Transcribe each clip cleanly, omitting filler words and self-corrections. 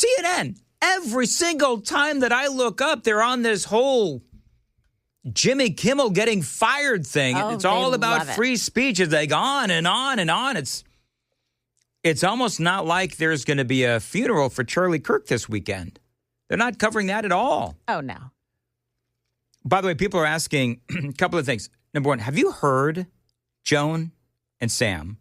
CNN, every single time that I look up, they're on this whole Jimmy Kimmel getting fired thing. Oh, it's all about free speech. It's like on and on and on. It's almost not like there's going to be a funeral for Charlie Kirk this weekend. They're not covering that at all. Oh, no. By the way, people are asking a couple of things. Number one, have you heard, Joan and Sam,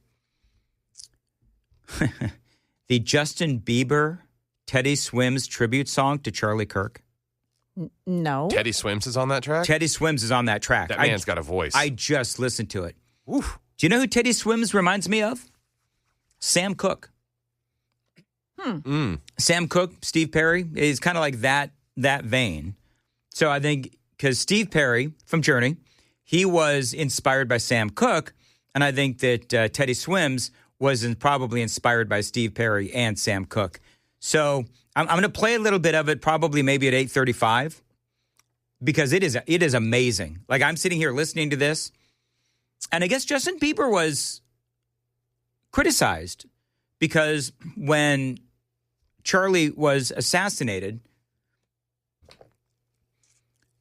the Justin Bieber, Teddy Swims tribute song to Charlie Kirk? No. Teddy Swims is on that track? Teddy Swims is on that track. That man's got a voice. I just listened to it. Oof. Do you know who Teddy Swims reminds me of? Sam Cooke. Sam Cooke, Steve Perry, is kind of like that vein. So I think because Steve Perry from Journey, he was inspired by Sam Cooke, and I think that Teddy Swims was probably inspired by Steve Perry and Sam Cooke. So I'm going to play a little bit of it, probably maybe at 8:35, because it is amazing. Like I'm sitting here listening to this, and I guess Justin Bieber was criticized because when Charlie was assassinated,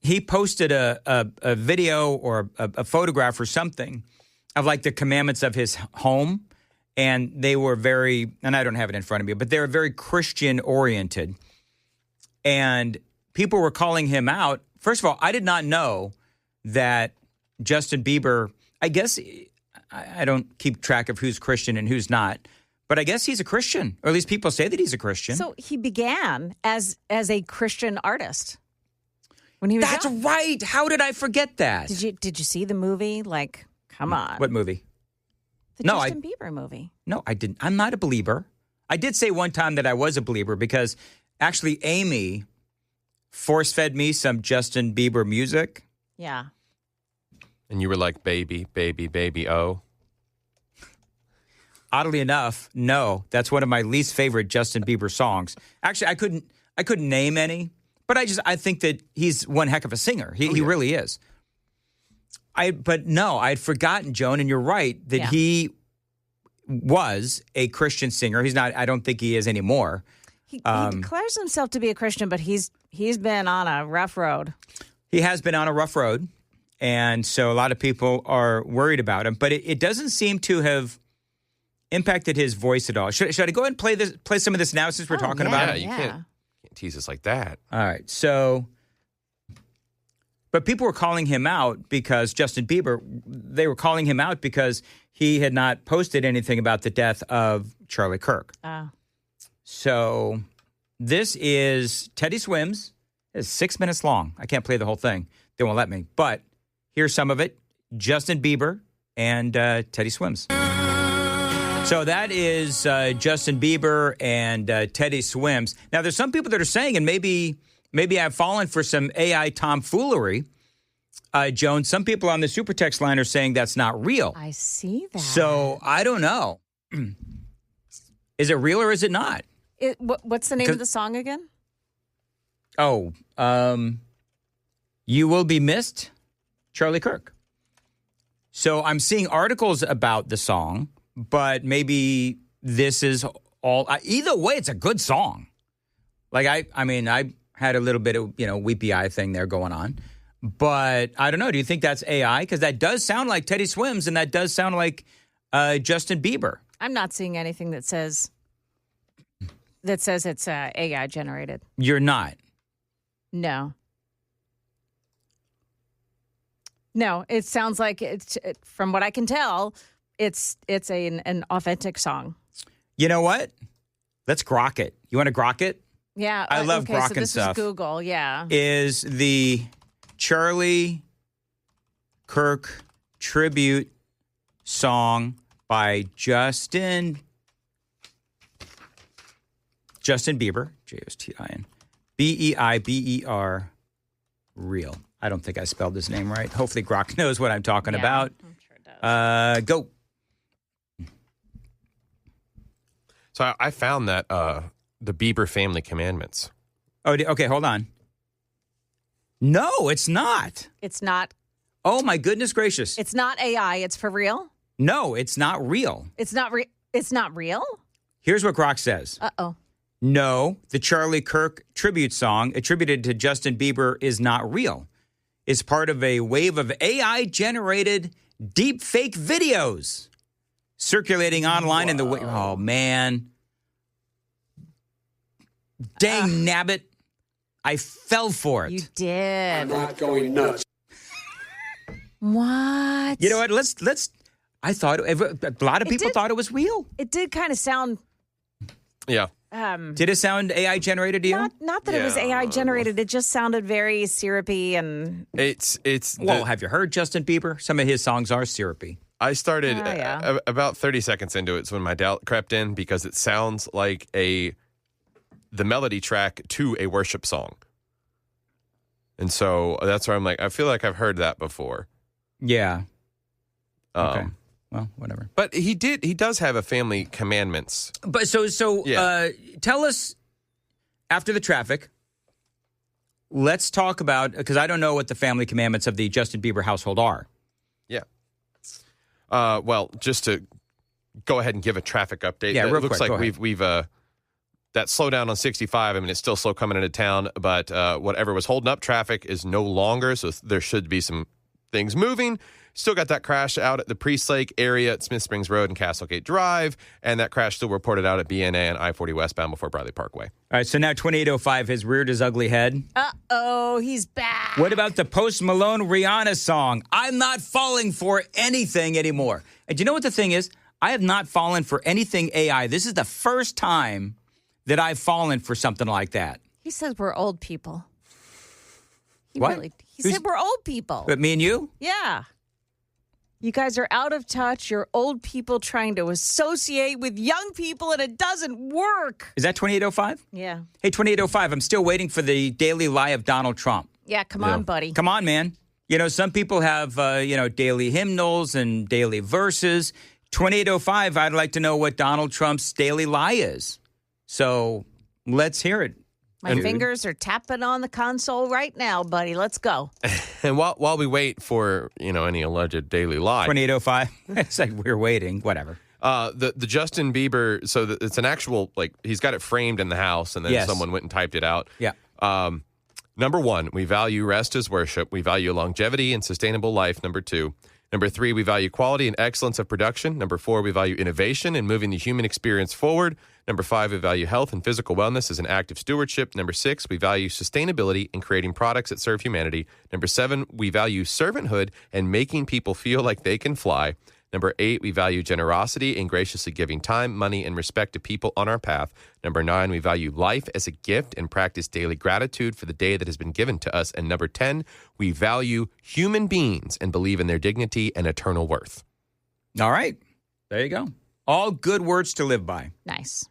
he posted a video or a photograph or something of like the commandments of his home. And they were very, and I don't have it in front of me, but they were very Christian oriented. And people were calling him out. First of all, I did not know that Justin Bieber, I guess, I don't keep track of who's Christian and who's not, but I guess he's a Christian, or at least people say that he's a Christian. So he began as a Christian artist when he was That's young. right. How did I forget that? Did you see the movie? Like, come on. What movie? The Justin Bieber movie. No, I didn't. I'm not a believer. I did say one time that I was a believer because actually Amy force-fed me some Justin Bieber music. Yeah. And you were like, baby, baby, baby, oh. Oddly enough, no. That's one of my least favorite Justin Bieber songs. Actually, I couldn't name any, but I think that he's one heck of a singer. He really is. But no, I had forgotten, Joan, and you're right, that he was a Christian singer. He's not, I don't think he is anymore. He declares himself to be a Christian, but he's been on a rough road. He has been on a rough road, and so a lot of people are worried about him. But it doesn't seem to have impacted his voice at all. Should I go ahead and play some of this now since we're talking about it? You can't tease us like that. All right, so... But people were calling him out because Justin Bieber, they were calling him out because he had not posted anything about the death of Charlie Kirk. So this is Teddy Swims. It's 6 minutes long. I can't play the whole thing. They won't let me. But here's some of it. Justin Bieber and Teddy Swims. So that is Justin Bieber and Teddy Swims. Now, there's some people that are saying, and maybe I've fallen for some AI tomfoolery, Joan. Some people on the super text line are saying that's not real. I see that. So I don't know. Is it real or is it not? What's the name of the song again? Oh, You Will Be Missed, Charlie Kirk. So I'm seeing articles about the song, but maybe this is all. Either way, it's a good song. Like I mean, I had a little bit of, weepy eye thing there going on. But I don't know. Do you think that's AI? Because that does sound like Teddy Swims, and that does sound like Justin Bieber. I'm not seeing anything that says it's AI generated. You're not? No. No, it sounds like from what I can tell, it's an authentic song. You know what? Let's grok it. You want to grok it? Yeah. I love grok so and this stuff. Is Google, yeah. Is the Charlie Kirk tribute song by Justin Bieber, Justin Bieber, real. I don't think I spelled his name right. Hopefully Grok knows what I'm talking about. I'm sure it does. Go. So I found that the Bieber Family Commandments. Oh, okay, hold on. No, it's not. It's not. Oh, my goodness gracious. It's not AI. It's for real? No, it's not real. It's not real? Here's what Grok says. Uh-oh. No, the Charlie Kirk tribute song attributed to Justin Bieber is not real. It's part of a wave of AI-generated deep fake videos circulating online in the way. Oh, man. Dang nabbit. I fell for it. You did. I'm not going nuts. What? You know what? Let's. I thought a lot of people thought it was real. It did kind of sound. Yeah. Did it sound AI generated to you? Not that it was AI generated. It just sounded very syrupy and. It's. Well, have you heard Justin Bieber? Some of his songs are syrupy. I started yeah. about 30 seconds into it. So when my doubt crept in, because it sounds like the melody track to a worship song. And so that's where I'm like, I feel like I've heard that before. Yeah. Okay. Well, whatever. But he does have a family commandments. But tell us after the traffic. Let's talk about, because I don't know what the family commandments of the Justin Bieber household are. Yeah. Well, just to go ahead and give a traffic update. Yeah, it real looks quick, like we've that slowdown on 65. I mean, it's still slow coming into town, but whatever was holding up traffic is no longer. So there should be some things moving. Still got that crash out at the Priest Lake area at Smith Springs Road and Castlegate Drive, and that crash still reported out at BNA and I-40 westbound before Bradley Parkway. All right, so now 2805 has reared his ugly head. Uh-oh, he's back. What about the Post Malone Rihanna song, I'm Not Falling for Anything Anymore? And do you know what the thing is? I have not fallen for anything AI. This is the first time that I've fallen for something like that. He says we're old people. What? He said we're old people. But me and you? Yeah. You guys are out of touch. You're old people trying to associate with young people, and it doesn't work. Is that 2805? Yeah. Hey, 2805, I'm still waiting for the daily lie of Donald Trump. Yeah, come on, buddy. Come on, man. You know, some people have, daily hymnals and daily verses. 2805, I'd like to know what Donald Trump's daily lie is. So let's hear it. My fingers are tapping on the console right now, buddy. Let's go. And while we wait for, any alleged daily lie. 2805. It's like we're waiting. Whatever. The Justin Bieber, so it's an actual, he's got it framed in the house, and then someone went and typed it out. Yeah. Number one, we value rest as worship. We value longevity and sustainable life. Number two. Number three, we value quality and excellence of production. Number four, we value innovation and moving the human experience forward. Number five, we value health and physical wellness as an act of stewardship. Number six, we value sustainability and creating products that serve humanity. Number seven, we value servanthood and making people feel like they can fly. Number eight, we value generosity and graciously giving time, money, and respect to people on our path. Number nine, we value life as a gift and practice daily gratitude for the day that has been given to us. And number 10, we value human beings and believe in their dignity and eternal worth. All right. There you go. All good words to live by. Nice.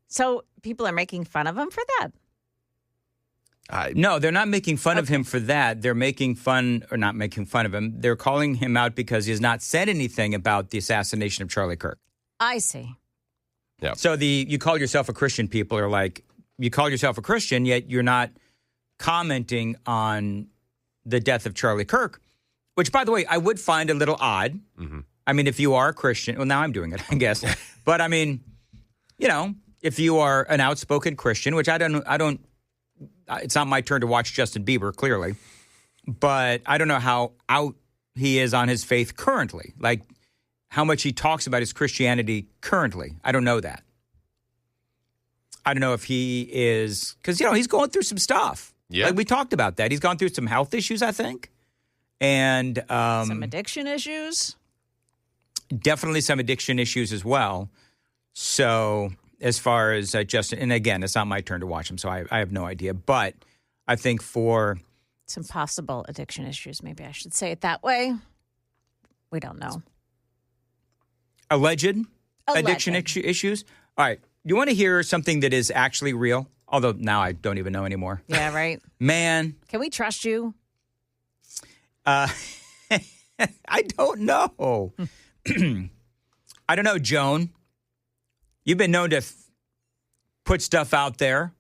So people are making fun of him for that? No, they're not making fun of him for that. They're making fun, or not making fun of him. They're calling him out because he has not said anything about the assassination of Charlie Kirk. I see. Yeah. So you call yourself a Christian, people are like, you call yourself a Christian, yet you're not commenting on the death of Charlie Kirk, which, by the way, I would find a little odd. Mm-hmm. I mean, if you are a Christian, well, now I'm doing it, I guess. But I mean, if you are an outspoken Christian, which I don't. It's not my turn to watch Justin Bieber, clearly. But I don't know how out he is on his faith currently. Like, how much he talks about his Christianity currently. I don't know that. I don't know if he is, because, he's going through some stuff. Yeah. Like, we talked about that. He's gone through some health issues, I think. And some addiction issues. Definitely some addiction issues as well. So as far as Justin, and again, it's not my turn to watch him, so I have no idea. But I think for some possible addiction issues, maybe I should say it that way. We don't know. Alleged addiction issues. All right. You want to hear something that is actually real? Although now I don't even know anymore. Yeah, right. Man. Can we trust you? I don't know. I don't know, Joan. You've been known to put stuff out there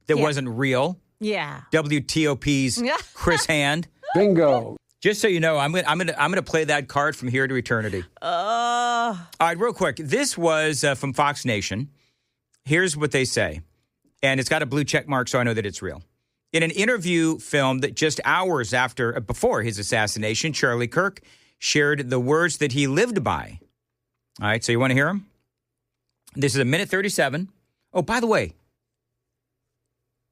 that wasn't real. Yeah. WTOP's Chris Hand. Bingo. Just so you know, I'm gonna play that card from here to eternity. All right, real quick. This was from Fox Nation. Here's what they say, and it's got a blue check mark, so I know that it's real. In an interview filmed just hours before his assassination, Charlie Kirk shared the words that he lived by. All right, so you want to hear him? This is a minute 37. Oh, by the way,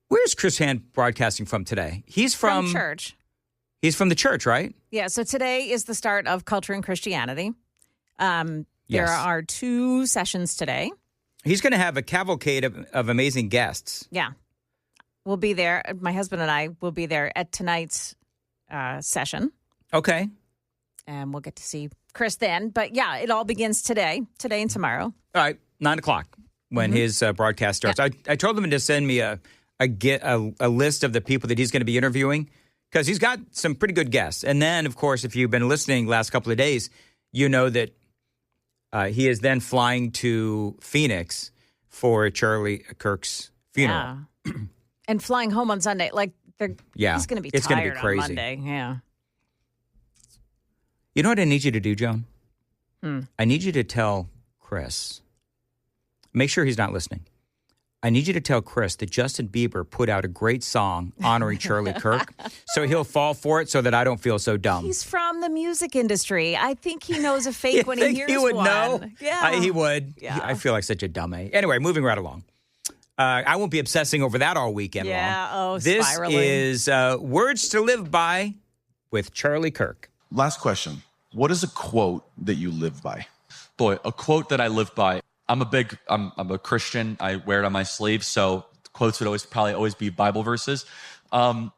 where's Chris Hand broadcasting from today? He's from church. He's from the church, right? Yeah, so today is the start of Culture and Christianity. There Yes. are 2 sessions today. He's going to have a cavalcade of amazing guests. Yeah. We'll be there. My husband and I will be there at tonight's session. Okay. And we'll get to see Chris then. But yeah, it all begins today and tomorrow. All right, 9 o'clock when his broadcast starts. Yeah. I told him to send me a list of the people that he's going to be interviewing because he's got some pretty good guests. And then, of course, if you've been listening the last couple of days, you know that he is then flying to Phoenix for Charlie Kirk's funeral. Yeah. And flying home on Sunday. Like, he's going to be it's tired gonna be crazy. on Monday. Yeah. You know what I need you to do, Joan? Hmm. I need you to tell Chris. Make sure he's not listening. I need you to tell Chris that Justin Bieber put out a great song honoring Charlie Kirk, so he'll fall for it so that I don't feel so dumb. He's from the music industry. I think he knows a fake when think he hears he would one. know? Yeah. He would. Yeah. I feel like such a dumb A. Anyway, moving right along. I won't be obsessing over that all weekend long. Yeah, oh, This spiraling. is Words to Live By with Charlie Kirk. Last question. What is a quote that you live by? Boy, a quote that I live by. I'm a Christian. I wear it on my sleeve, so quotes would probably always be Bible verses. I'll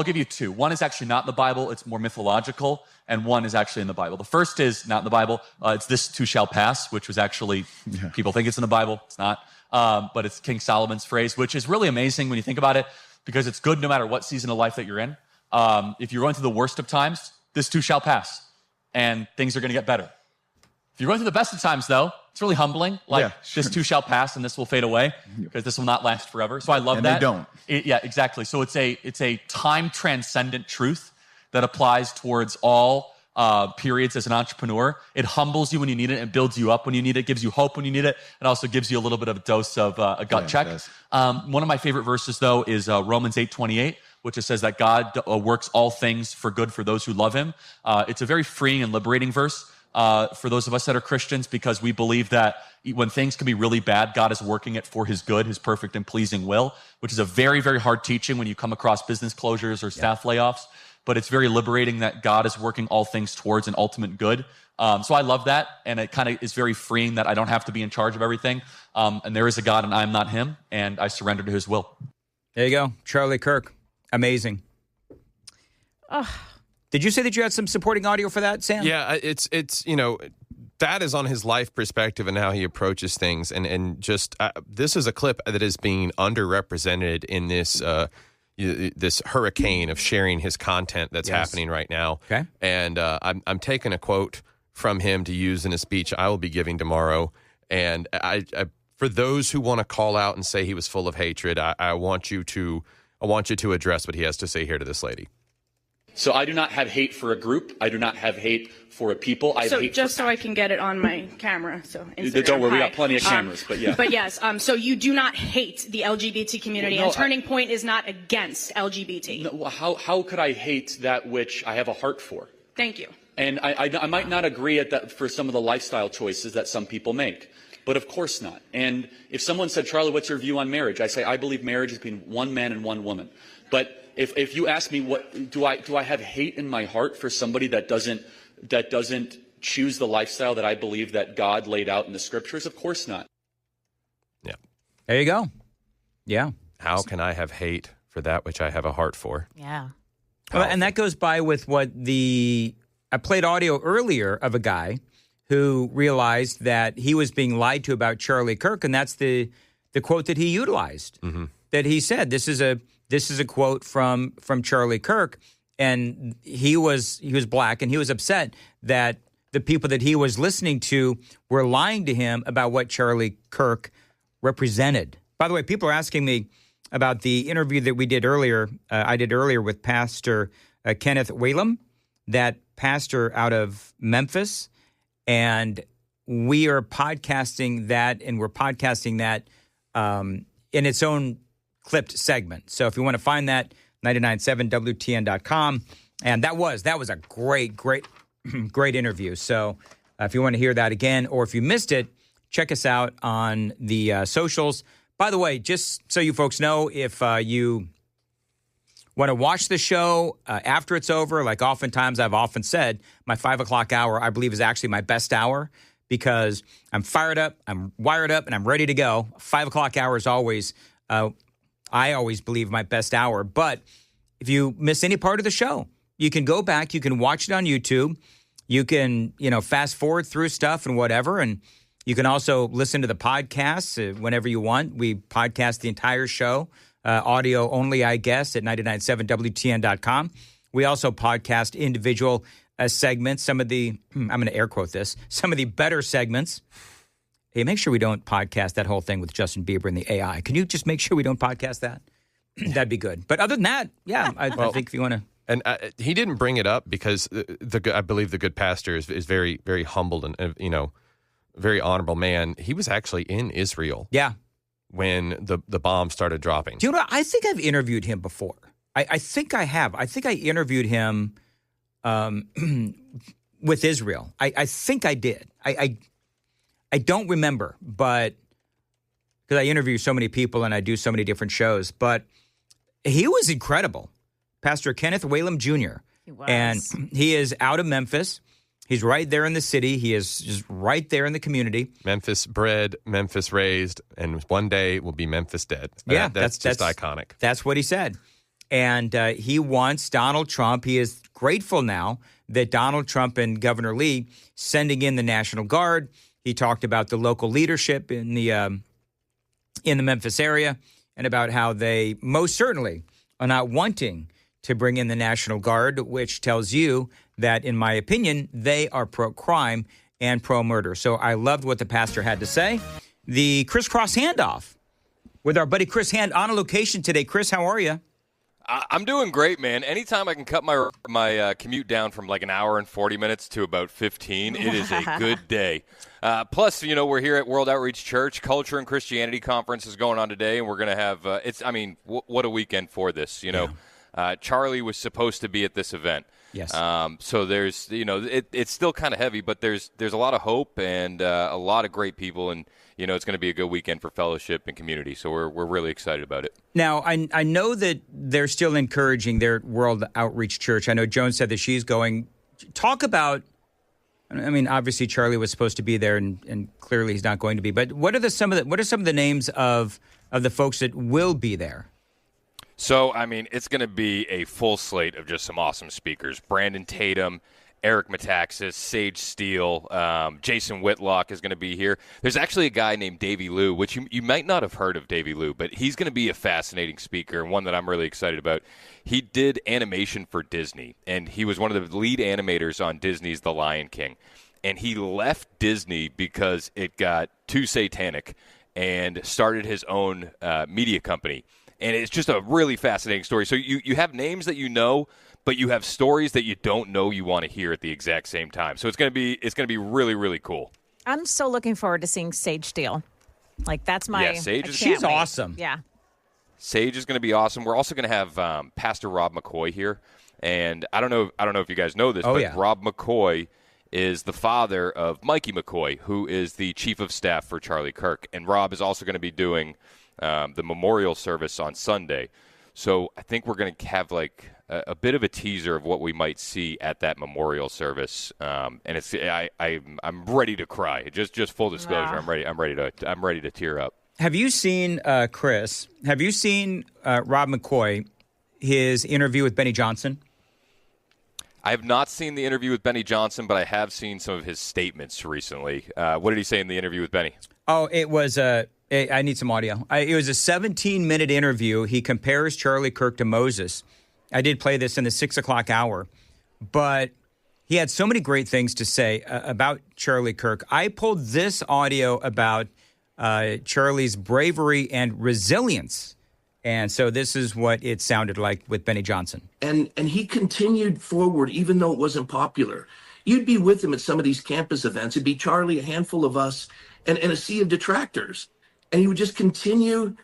give you 2. One is actually not in the Bible. It's more mythological. And one is actually in the Bible. The first is not in the Bible. It's this too shall pass, which was actually, people think it's in the Bible. It's not. But it's King Solomon's phrase, which is really amazing when you think about it, because it's good no matter what season of life that you're in. If you're going through the worst of times, this too shall pass, and things are going to get better. If you're going through the best of times, though, it's really humbling. Like, this too shall pass, and this will fade away, because this will not last forever. So I love that. And they don't. Yeah, exactly. So it's a time-transcendent truth that applies towards all periods as an entrepreneur. It humbles you when you need it, and builds you up when you need it, gives you hope when you need it, and also gives you a little bit of a dose of a gut check. One of my favorite verses, though, is Romans 8:28, which it says that God works all things for good for those who love him. It's a very freeing and liberating verse for those of us that are Christians, because we believe that when things can be really bad, God is working it for his good, his perfect and pleasing will, which is a very, very hard teaching when you come across business closures or staff layoffs. But it's very liberating that God is working all things towards an ultimate good. So I love that, and it kind of is very freeing that I don't have to be in charge of everything. And there is a God, and I'm not him, and I surrender to his will. There you go. Charlie Kirk. Amazing. Did you say that you had some supporting audio for that, Sam? Yeah, it's that is on his life perspective and how he approaches things. And just this is a clip that is being underrepresented in this this hurricane of sharing his content that's happening right now. Okay. And I'm taking a quote from him to use in a speech I will be giving tomorrow. And I for those who want to call out and say he was full of hatred, I want you to address what he has to say here to this lady. So I do not have hate for a group. I do not have hate for a people. I have hate so I can get it on my camera. So Instagram, don't worry, we hi. got plenty of cameras, but yeah. But yes, so you do not hate the LGBT community, Well, no, and Turning Point is not against LGBT. No, how could I hate that which I have a heart for? Thank you. And I might not agree at that for some of the lifestyle choices that some people make, but of course not. And if someone said, Charlie, what's your view on marriage? I say, I believe marriage is between one man and one woman. But if you ask me, what do I have hate in my heart for somebody that doesn't choose the lifestyle that I believe that God laid out in the scriptures? Of course not. Yeah. There you go. Yeah. How can I have hate for that which I have a heart for? Yeah. Well, and that goes by with what I played audio earlier of a guy who realized that he was being lied to about Charlie Kirk, and that's the quote that he utilized. Mm-hmm. That he said, this is a quote from Charlie Kirk, and he was black, and he was upset that the people that he was listening to were lying to him about what Charlie Kirk represented. By the way, people are asking me about the interview that we did earlier. I did earlier with Pastor Kenneth Whalum, that pastor out of Memphis, and we are podcasting that, and we're podcasting that in its own clipped segment. So if you want to find that, 997WTN.com. And that was a great interview. So if you want to hear that again, or if you missed it, check us out on the socials. By the way, just so you folks know, if you want to watch the show after it's over, like oftentimes I've often said, my 5 o'clock hour, I believe, is actually my best hour because I'm fired up, I'm wired up, and I'm ready to go. 5 o'clock hour is always, I always believe, my best hour. But if you miss any part of the show, you can go back, you can watch it on YouTube, you can, fast forward through stuff and whatever, and you can also listen to the podcasts whenever you want. We podcast the entire show, audio only, I guess, at 997WTN.com. We also podcast individual segments, some of the, I'm going to air quote this, some of the better segments. Hey, make sure we don't podcast that whole thing with Justin Bieber and the AI. Can you just make sure we don't podcast that? That'd be good. But other than that, yeah, I think if you want to. And he didn't bring it up because I believe the good pastor is very, very humbled and, very honorable man. He was actually in Israel. Yeah. When the bomb started dropping. Do you know what? I think I've interviewed him before. I think I have. I think I interviewed him with Israel. I think I did. I don't remember, but because I interview so many people and I do so many different shows. But he was incredible. Pastor Kenneth Whalum Jr. He was. And he is out of Memphis. He's right there in the city. He is just right there in the community. Memphis bred, Memphis raised, and one day will be Memphis dead. Yeah, that's just iconic. That's what he said. And he wants Donald Trump. He is grateful now that Donald Trump and Governor Lee sending in the National Guard. He talked about the local leadership in the Memphis area and about how they most certainly are not wanting to bring in the National Guard, which tells you that, in my opinion, they are pro-crime and pro-murder. So I loved what the pastor had to say. The crisscross handoff with our buddy Chris Hand on a location today. Chris, how are you? I'm doing great, man. Anytime I can cut my commute down from like an hour and 40 minutes to about 15, it is a good day. Plus, we're here at World Outreach Church. Culture and Christianity Conference is going on today, and we're going to have what a weekend for this, Yeah. Charlie was supposed to be at this event. Yes. So there's, it's still kind of heavy, but there's a lot of hope and a lot of great people, and it's going to be a good weekend for fellowship and community. So we're really excited about it. Now, I know that they're still encouraging their World Outreach Church. I know Joan said that she's going. Talk about. I mean, obviously Charlie was supposed to be there, and clearly he's not going to be. But what are some of the names of the folks that will be there? So, it's going to be a full slate of just some awesome speakers. Brandon Tatum, Eric Metaxas, Sage Steele, Jason Whitlock is going to be here. There's actually a guy named Davey Liu, which you might not have heard of Davey Liu, but he's going to be a fascinating speaker and one that I'm really excited about. He did animation for Disney, and he was one of the lead animators on Disney's The Lion King. And he left Disney because it got too satanic and started his own media company. And it's just a really fascinating story. So you have names that you know, but you have stories that you don't know you want to hear at the exact same time. So it's going to be really, really cool. I'm so looking forward to seeing Sage Steele. Like, that's my... Yeah, Sage she's awesome. Yeah. Sage is going to be awesome. We're also going to have Pastor Rob McCoy here. And I don't know if you guys know this, but Rob McCoy is the father of Mikey McCoy, who is the chief of staff for Charlie Kirk. And Rob is also going to be doing the memorial service on Sunday. So I think we're going to have like a bit of a teaser of what we might see at that memorial service. And it's I'm ready to cry. Just full disclosure, wow. I'm ready to tear up. Have you seen Chris? Have you seen Rob McCoy, his interview with Benny Johnson? I have not seen the interview with Benny Johnson, but I have seen some of his statements recently. What did he say in the interview with Benny? Oh, it was I need some audio. It was a 17-minute interview. He compares Charlie Kirk to Moses. I did play this in the 6 o'clock hour, but he had so many great things to say about Charlie Kirk. I pulled this audio about Charlie's bravery and resilience. And so this is what it sounded like with Benny Johnson. And he continued forward, even though it wasn't popular. You'd be with him at some of these campus events. It'd be Charlie, a handful of us, and a sea of detractors. And he would just continue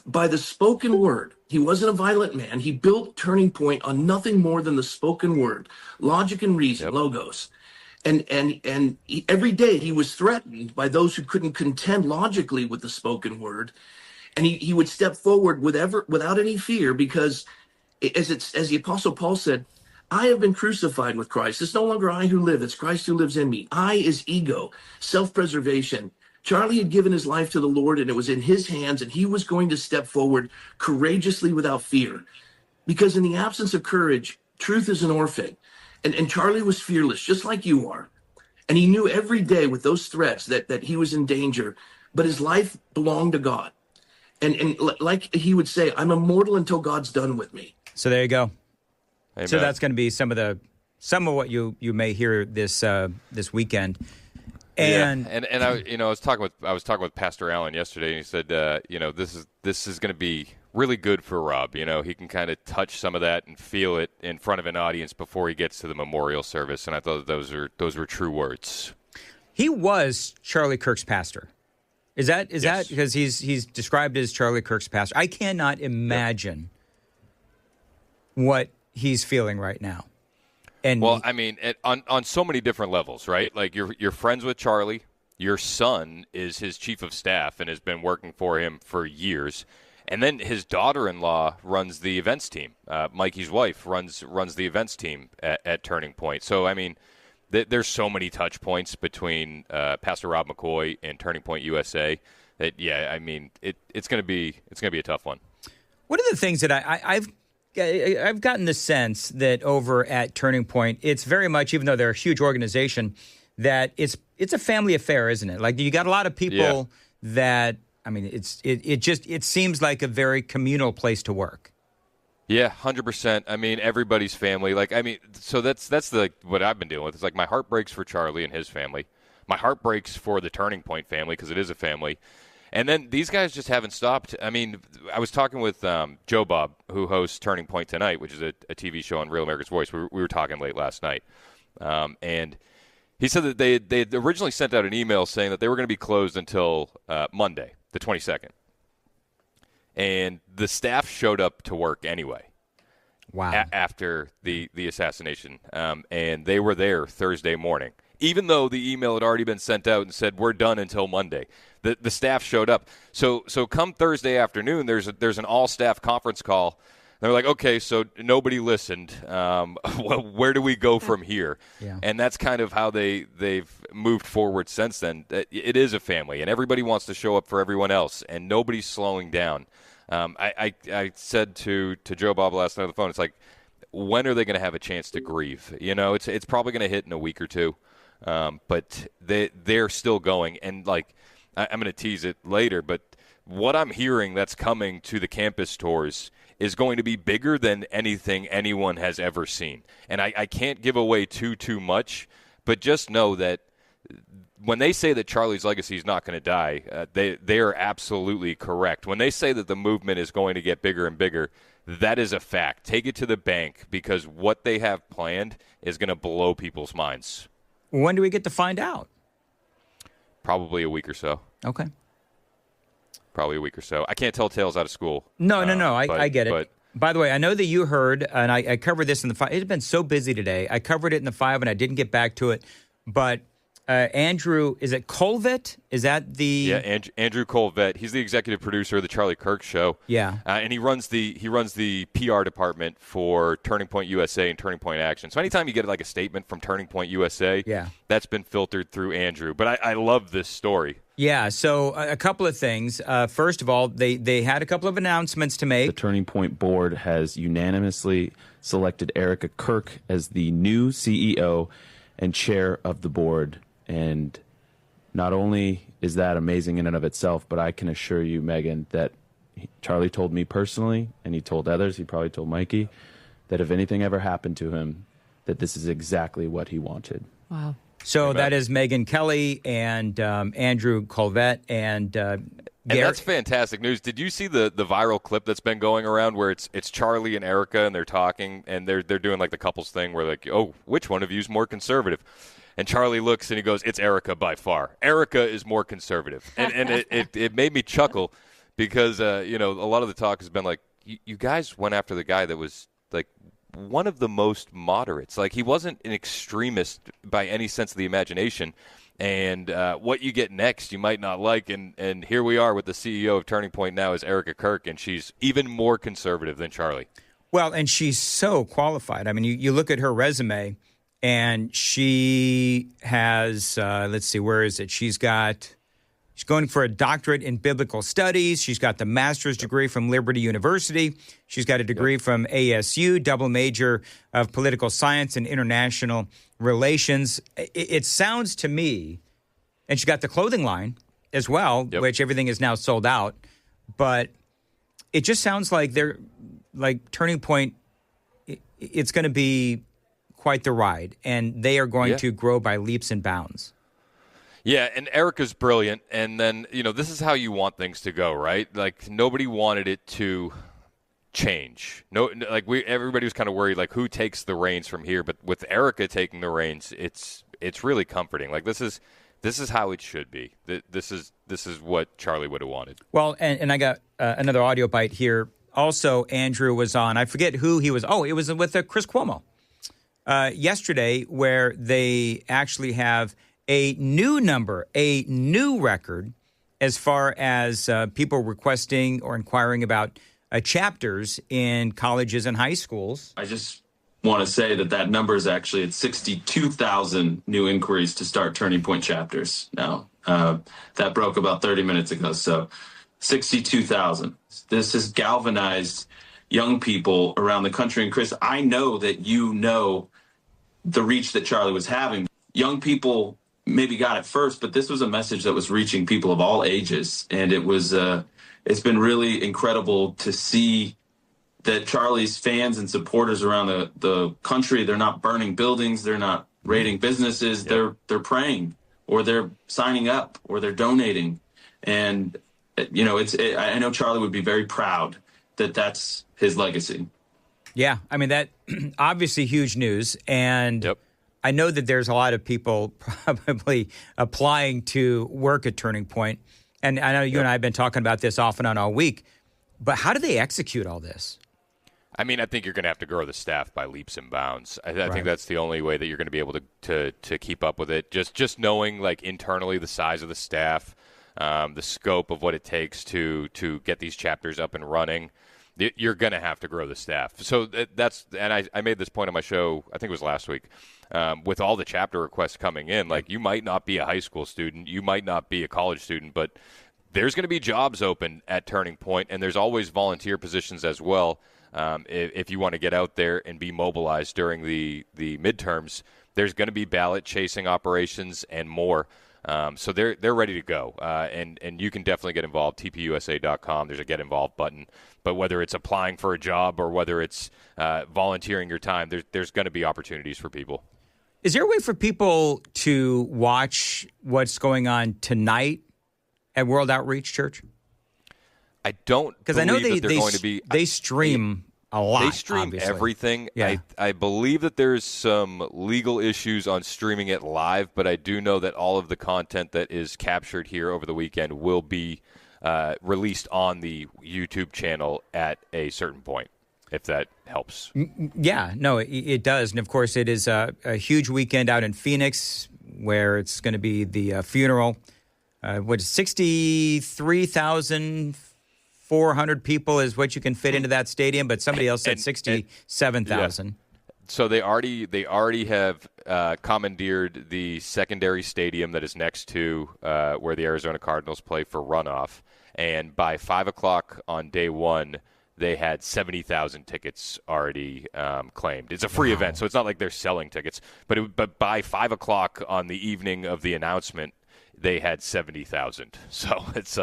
by the spoken word. He wasn't a violent man. He built Turning Point on nothing more than the spoken word, logic and reason, logos. And every day he was threatened by those who couldn't contend logically with the spoken word. And he would step forward without any fear, because as the Apostle Paul said, I have been crucified with Christ. It's no longer I who live, it's Christ who lives in me. I is ego, self-preservation. Charlie had given his life to the Lord, and it was in his hands, and he was going to step forward courageously without fear. Because in the absence of courage, truth is an orphan. And Charlie was fearless, just like you are. And he knew every day with those threats that he was in danger, but his life belonged to God. And like he would say, I'm immortal until God's done with me. So there you go. Amen. So that's going to be some of what you may hear this weekend. And I was talking with Pastor Allen yesterday, and he said, this is going to be really good for Rob. He can kind of touch some of that and feel it in front of an audience before he gets to the memorial service. And I thought those were true words. He was Charlie Kirk's pastor. Is that Yes. because he's described as Charlie Kirk's pastor? I cannot imagine what he's feeling right now. And well, I mean, on so many different levels, right? Like you're friends with Charlie. Your son is his chief of staff and has been working for him for years. And then his daughter-in-law runs the events team. Mikey's wife runs the events team at Turning Point. So, I mean, there's so many touch points between Pastor Rob McCoy and Turning Point USA that, I mean, it's going to be a tough one. One of the things that I've gotten the sense that over at Turning Point, it's very much, even though they're a huge organization, that it's a family affair, isn't it? Like, you got a lot of people that, I mean, it seems like a very communal place to work. Yeah, 100%. I mean, everybody's family. Like, I mean, so that's what I've been dealing with. It's like my heart breaks for Charlie and his family. My heart breaks for the Turning Point family because it is a family. And then these guys just haven't stopped. I mean, I was talking with Joe Bob, who hosts Turning Point Tonight, which is a TV show on Real America's Voice. We were talking late last night. And he said that they had originally sent out an email saying that they were going to be closed until Monday, the 22nd. And the staff showed up to work anyway. Wow. After the assassination. And they were there Thursday morning. Even though the email had already been sent out and said, we're done until Monday. The staff showed up. So come Thursday afternoon, there's an all-staff conference call. They're like, okay, so nobody listened. Where do we go from here? Yeah. And that's kind of how they've moved forward since then. It is a family, and everybody wants to show up for everyone else, and nobody's slowing down. I said to Joe Bob last night on the phone, it's like, when are they going to have a chance to grieve? It's probably going to hit in a week or two, but they're still going. And, like, I'm going to tease it later, but what I'm hearing that's coming to the campus tours is going to be bigger than anything anyone has ever seen. And I can't give away too much, but just know that when they say that Charlie's legacy is not going to die, they are absolutely correct. When they say that the movement is going to get bigger and bigger, that is a fact. Take it to the bank, because what they have planned is going to blow people's minds. When do we get to find out? Probably a week or so. Okay. Probably a week or so. I can't tell tales out of school. No. I get it. But, by the way, I know that you heard, and I covered this in the 5. It's been so busy today. I covered it in the 5, and I didn't get back to it. But Andrew, is it Colvett? Is that the... Yeah, Andrew Colvett. He's the executive producer of the Charlie Kirk Show. Yeah. And he runs the PR department for Turning Point USA and Turning Point Action. So anytime you get like a statement from Turning Point USA, that's been filtered through Andrew. But I love this story. Yeah, so a couple of things. First of all, they had a couple of announcements to make. The Turning Point board has unanimously selected Erica Kirk as the new CEO and chair of the board. And not only is that amazing in and of itself, but I can assure you, Megan, that Charlie told me personally, and he told others, he probably told Mikey, that if anything ever happened to him, that this is exactly what he wanted. Wow. So that is Megan Kelly and Andrew Colvett. And And that's fantastic news. Did you see the viral clip that's been going around where it's Charlie and Erica and they're talking and they're doing like the couples thing where like, oh, which one of you is more conservative? And Charlie looks and he goes, it's Erica by far. Erica is more conservative. And it made me chuckle because, a lot of the talk has been like, you guys went after the guy that was like one of the most moderates. Like he wasn't an extremist by any sense of the imagination. And what you get next, you might not like. And here we are with the CEO of Turning Point now is Erica Kirk, and she's even more conservative than Charlie. Well, and she's so qualified. I mean, you look at her resume, and she has, let's see, where is it? She's going for a doctorate in biblical studies. She's got the master's degree from Liberty University. She's got a degree from ASU, double major of political science and international relations. It sounds to me, and she got the clothing line as well, which everything is now sold out. But it just sounds like they're like Turning Point. It's going to be quite the ride, and they are going to grow by leaps and bounds. Yeah, and Erica's brilliant, and then, this is how you want things to go, right? Like, nobody wanted it to change. Everybody was kind of worried, like, who takes the reins from here? But with Erica taking the reins, it's really comforting. Like, this is how it should be. This is what Charlie would have wanted. Well, and I got another audio bite here. Also, Andrew was on, I forget who he was. Oh, it was with Chris Cuomo yesterday, where they actually have a new number, a new record as far as people requesting or inquiring about chapters in colleges and high schools. I just want to say that number is actually at 62,000 new inquiries to start Turning Point chapters now. That broke about 30 minutes ago, so 62,000. This has galvanized young people around the country. And Chris, I know that you know the reach that Charlie was having. Young people maybe got it first, but this was a message that was reaching people of all ages. And it's been really incredible to see that Charlie's fans and supporters around the country, they're not burning buildings, they're not raiding businesses, they're praying, or they're signing up, or they're donating. And, I know Charlie would be very proud that that's his legacy. Yeah, I mean, that obviously huge news. And I know that there's a lot of people probably applying to work at Turning Point. And I know you and I have been talking about this off and on all week. But how do they execute all this? I mean, I think you're going to have to grow the staff by leaps and bounds. I think that's the only way that you're going to be able to keep up with it. Just knowing, like, internally the size of the staff, the scope of what it takes to get these chapters up and running. You're going to have to grow the staff. So and I made this point on my show, I think it was last week, with all the chapter requests coming in, like, you might not be a high school student, you might not be a college student, but there's going to be jobs open at Turning Point, and there's always volunteer positions as well. If you want to get out there and be mobilized during the midterms, there's going to be ballot chasing operations and more. So they're ready to go, and you can definitely get involved. TPUSA.com. There's a Get Involved button. But whether it's applying for a job or whether it's volunteering your time, there's going to be opportunities for people. Is there a way for people to watch what's going on tonight at World Outreach Church? I don't, because I know they stream a lot. They stream obviously. Everything. Yeah. I believe that there's some legal issues on streaming it live, but I do know that all of the content that is captured here over the weekend will be released on the YouTube channel at a certain point, if that helps. Yeah, no, it does. And, of course, it is a huge weekend out in Phoenix where it's going to be the funeral. 63,400 people is what you can fit into that stadium, but somebody else said 67,000. Yeah. So they already have commandeered the secondary stadium that is next to where the Arizona Cardinals play for runoff. And by 5 o'clock on day one, they had 70,000 tickets already claimed. It's a free event, so it's not like they're selling tickets. But by 5 o'clock on the evening of the announcement, they had 70,000. So it's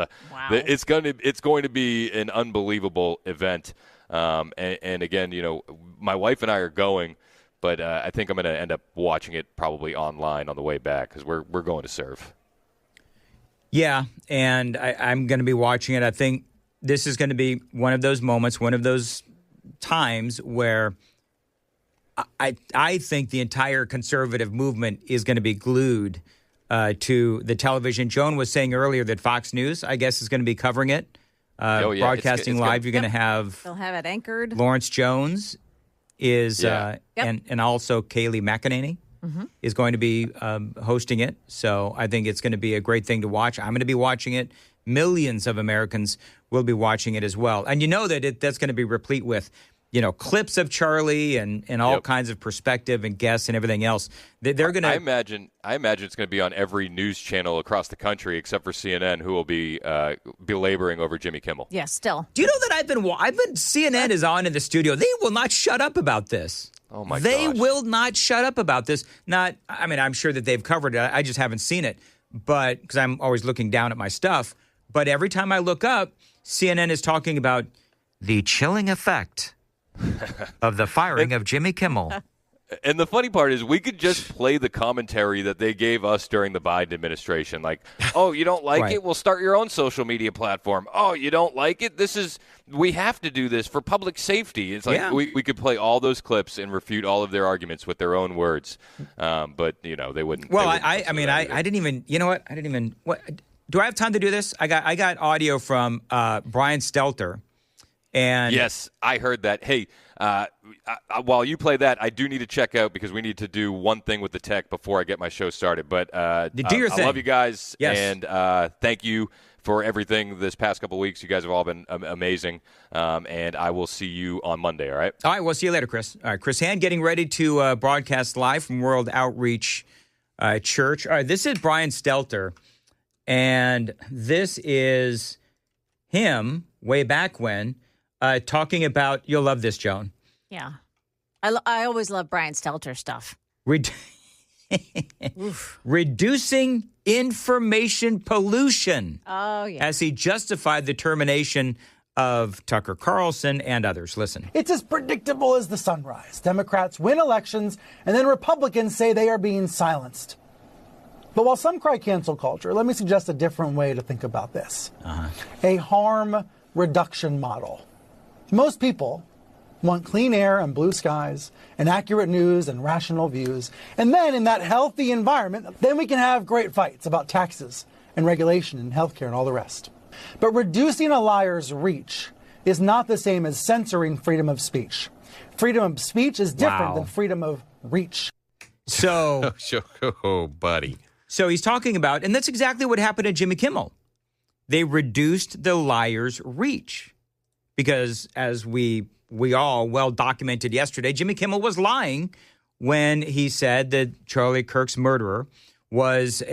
going to be an unbelievable event. And again, my wife and I are going, but I think I'm going to end up watching it probably online on the way back because we're going to serve. Yeah, and I'm going to be watching it. I think this is going to be one of those moments, one of those times where I think the entire conservative movement is going to be glued to the television. Joan was saying earlier that Fox News, I guess, is going to be covering it. Broadcasting it's live. You're going to have they'll have it anchored. Lawrence Jones is, and also Kayleigh McEnany is going to be hosting it. So I think it's going to be a great thing to watch. I'm going to be watching it. Millions of Americans will be watching it as well. And you know that that's going to be replete with, clips of Charlie and all kinds of perspective and guests and everything else. They're going to. I imagine it's going to be on every news channel across the country except for CNN, who will be belaboring over Jimmy Kimmel. Yeah, still. Do you know that I've been CNN is on in the studio. They will not shut up about this. Oh my They gosh. will not shut up about this. I'm sure that they've covered it. I just haven't seen it, but because I'm always looking down at my stuff. But every time I look up, CNN is talking about the chilling effect of the firing of Jimmy Kimmel. And the funny part is we could just play the commentary that they gave us during the Biden administration. Like, oh, you don't like Right. it? Well, start your own social media platform. Oh, you don't like it? We have to do this for public safety. It's like we could play all those clips and refute all of their arguments with their own words. But, they wouldn't. Well, they wouldn't I didn't even, you know what? I didn't even, do I have time to do this? I got audio from Brian Stelter. And yes, I heard that. Hey, while you play that, I do need to check out because we need to do one thing with the tech before I get my show started. But do your thing. I love you guys, Yes. and thank you for everything this past couple of weeks. You guys have all been amazing, and I will see you on Monday, all right? All right, we'll see you later, Chris. All right, Chris Hand getting ready to broadcast live from World Outreach Church. All right, this is Brian Stelter, and this is him way back when talking about, you'll love this, Joan. Yeah. I always love Brian Stelter stuff. Reducing information pollution. Oh, yeah. As he justified the termination of Tucker Carlson and others. Listen. It's as predictable as the sunrise. Democrats win elections, and then Republicans say they are being silenced. But while some cry cancel culture, let me suggest a different way to think about this. A harm reduction model. Most people want clean air and blue skies and accurate news and rational views. And then in that healthy environment, then we can have great fights about taxes and regulation and healthcare and all the rest. But reducing a liar's reach is not the same as censoring freedom of speech. Freedom of speech is different than freedom of reach. So, oh, buddy. So he's talking about, and that's exactly what happened to Jimmy Kimmel. They reduced the liar's reach because, as we all well documented yesterday, Jimmy Kimmel was lying when he said that Charlie Kirk's murderer was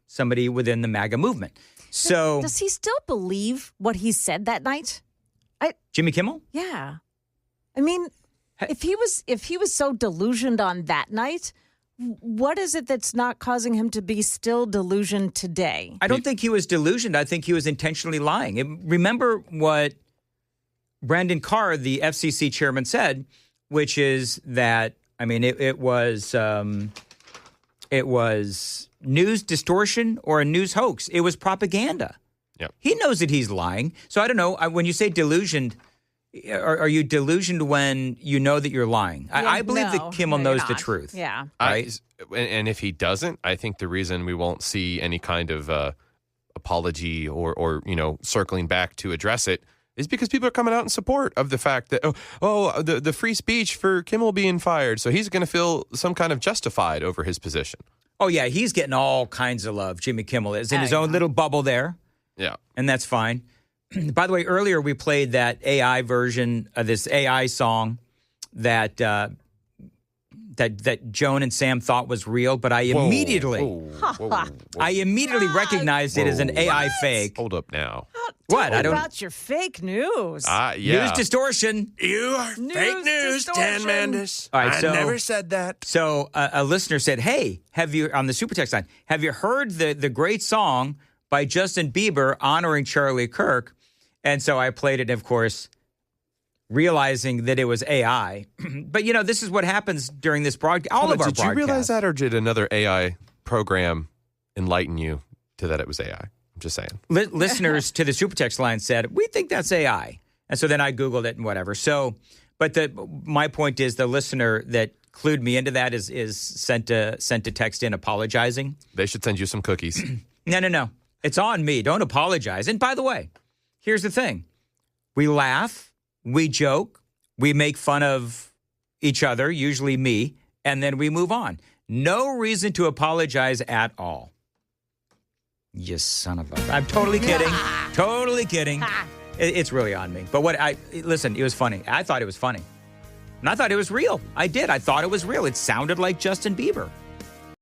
somebody within the MAGA movement. So does he still believe what he said that night? Jimmy Kimmel? Yeah. I mean, if he was so delusioned on that night, what is it that's not causing him to be still delusioned today? I don't think he was delusioned. I think he was intentionally lying. Remember what Brandon Carr, the FCC chairman, said, which is that, it was news distortion or a news hoax. It was propaganda. Yep. He knows that he's lying. So I don't know. When you say delusioned, are you delusioned when you know that you're lying? Yeah, I believe that Kimmel knows the truth. Yeah. Right? And if he doesn't, I think the reason we won't see any kind of apology or circling back to address it is because people are coming out in support of the fact that, the free speech for Kimmel being fired. So he's going to feel some kind of justified over his position. Oh, yeah. He's getting all kinds of love. Jimmy Kimmel is in his own little bubble there. Yeah. And that's fine. By the way, earlier we played that AI version of this AI song that Joan and Sam thought was real, but I immediately recognized it as an AI fake. Hold up now. What? I don't about your fake news. Yeah. News distortion. You are fake news, Dan Mandis. All right, I never said that. So a listener said, "Hey, have you on the super text line? Have you heard the great song by Justin Bieber honoring Charlie Kirk?" And so I played it, of course, realizing that it was AI. But, this is what happens during this broadcast. All of our broadcasts. Did you realize that, or did another AI program enlighten you to that it was AI? Just saying. Listeners to the super text line said, we think that's AI. And so then I Googled it and whatever. So, but my point is the listener that clued me into that is sent a text in apologizing. They should send you some cookies. No. It's on me. Don't apologize. And by the way, here's the thing. We laugh, we joke, we make fun of each other, usually me, and then we move on. No reason to apologize at all. You son of a... I'm totally kidding. Totally kidding. It's really on me. But listen, it was funny. I thought it was funny. And I thought it was real. I did. I thought it was real. It sounded like Justin Bieber.